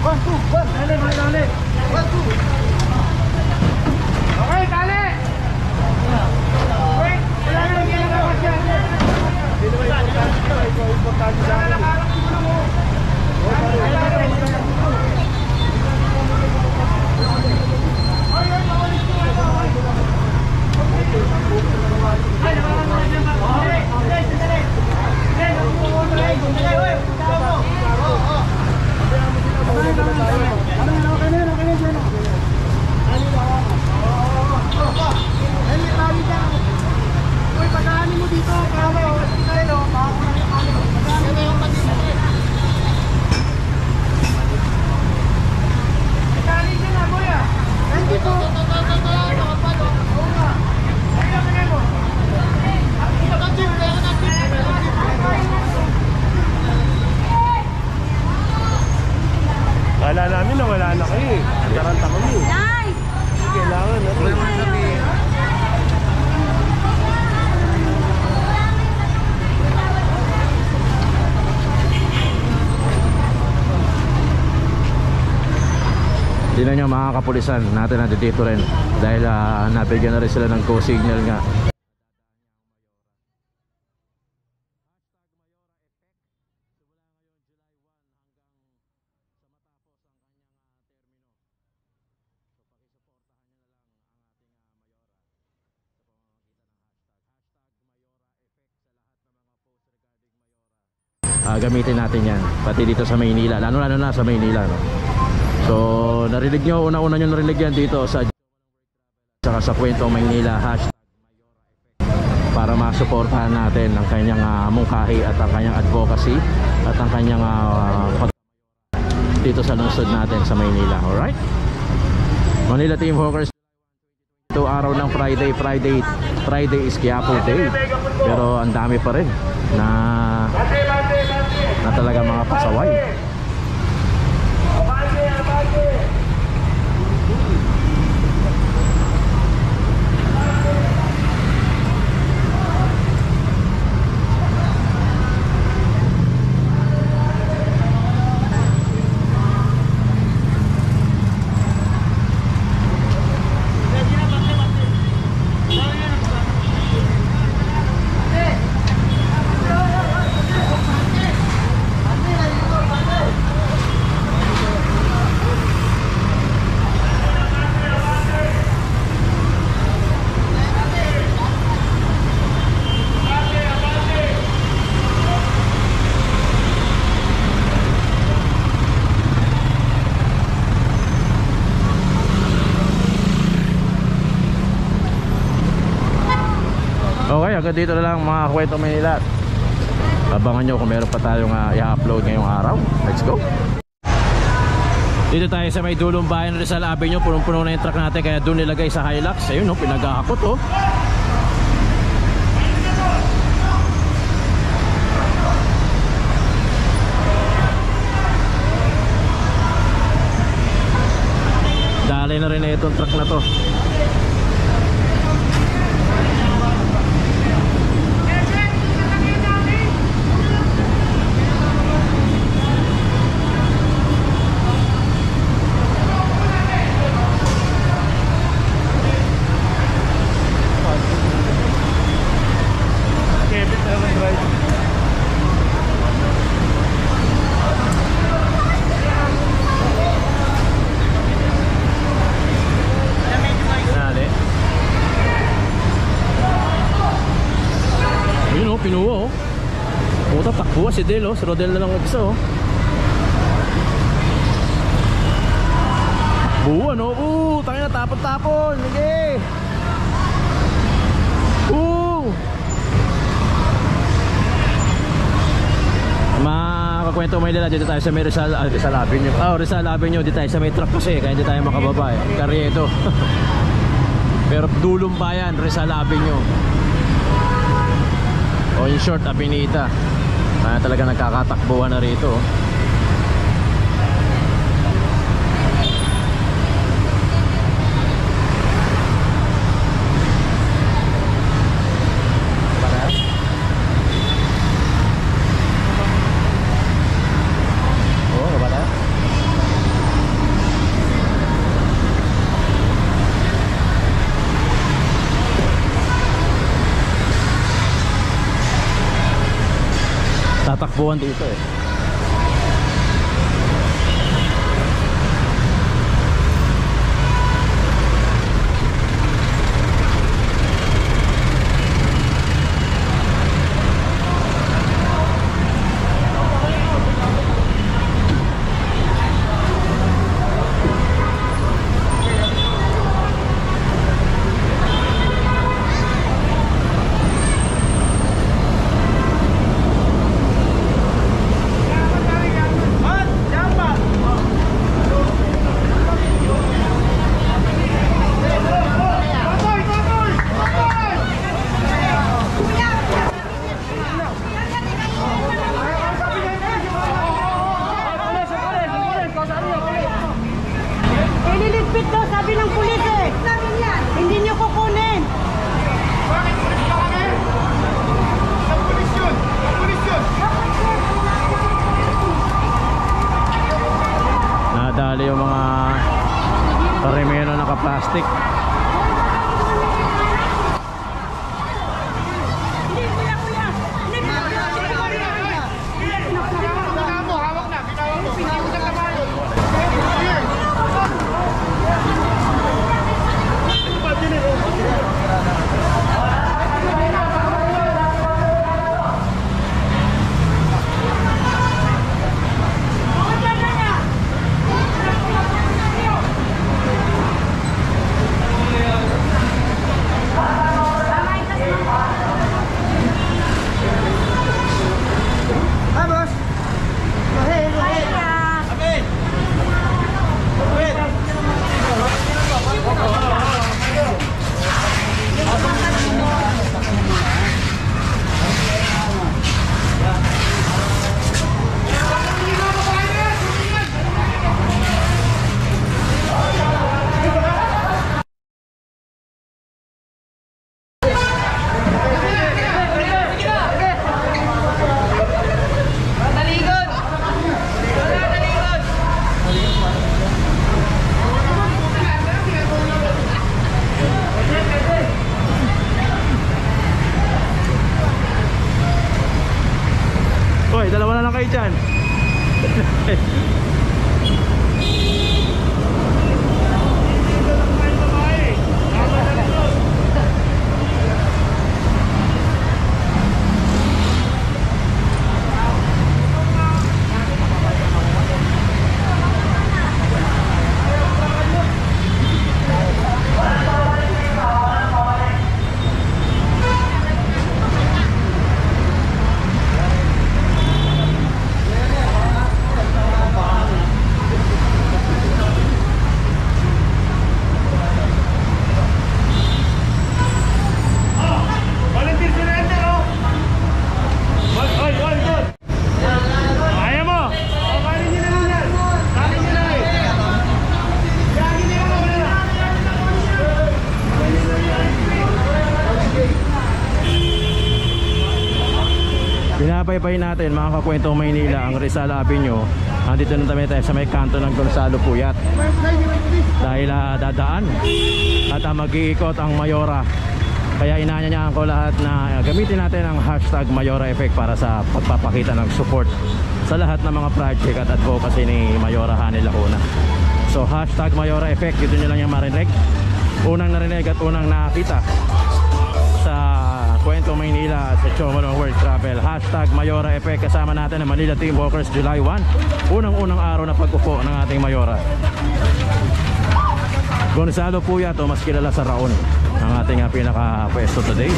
1, 2, 1. Dali, mga dali. 1, 2. Okay, dali. Wait, wala na yung ginagawa siya. Hindi naman importante sa akin. Wala namin na wala na kayo eh. Taranta kami. Nice! Kailangan na rin. Tingnan nyo mga kapulisan natin nandito rin dahil nabigyan na rin sila ng co-signal nga. Gamitin natin yan pati dito sa Maynila, lalo na sa Maynila, no? So narinig nyo, una-una nyo narinig yan dito sa saka sa Kwentong Maynila, hashtag para masuportahan natin ang kanyang mungkahi at ang kanyang advocacy at ang kanyang dito sa lungsod natin sa Maynila. Alright, Manila Team Hawkers, ito araw ng Friday is Quiapo Day, pero ang dami pa rin na talaga mga pasaway. Okay, hanggang dito na lang mga Kwentong Maynila. Abangan nyo kung meron pa tayong i-upload ngayong araw. Let's go. Dito tayo sa may dulong bayan ng Rizal Avenue. Punong-puno na yung truck natin, kaya doon nilagay sa Hilux. Ayun, no, pinag-aakot, oh. Dali na rin na itong truck na to. Pinuha, oh. Puta, takbo si Del, oh. Si Rodel na lang isa, oh. Takbuhan, oh. Tangina, tapon-tapon. Sige. Mga Kwentong Maynila, dito tayo sa may Rizal Avenue. Rizal Avenue, dito tayo sa may truck kasi, kaya dito tayo makababa, eh. Karyeto. Pero dulong bayan, Rizal Avenue. O in short, Avenida. Kaya talaga nagkakatakbuhan na rito, oh. takbuhan dito eh. Ililigpit daw, sabi ng pulis eh. Hindi nyo kukunin. Bakit pulis pa kami? Sa pulis yun! Sa pulis yun! Nadali yung mga parimeno naka-plastic. Hindi, kuya, kuya. Hindi, kuya. Binawa mo, hawak na! Binawa mo! Hindi mo sa kabayo! Hoy, dalawa na lang kayo dyan. Pinapaypay natin mga kakwentong Maynila ang Rizal Avenue. Andito na tayo sa may kanto ng Gonzalo Puyat. Dahil dadaan at mag-iikot ang Mayora. Kaya inanyayaan ko lahat na gamitin natin ang hashtag Mayora Effect para sa pagpapakita ng support sa lahat ng mga project at advocacy ni Mayora Hanel Lacuna. So hashtag Mayora Effect, dito nyo lang yung marinig. Unang narinig at unang nakita sa Kwento Maynila at sa Chomalong World Travel. Hashtag Mayora Effect. Kasama natin ang Manila Team Walkers July 1. Unang-unang araw na pag-upo ng ating Mayora. Gonzalo Puyat, o mas kilala sa Raon, ang ating pinaka-pwesto today.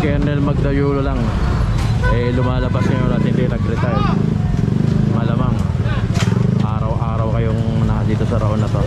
Colonel Magdayulo lang lumalabas ngayon at hindi nag-retire. Malamang araw-araw kayong nakadito sa raon na to.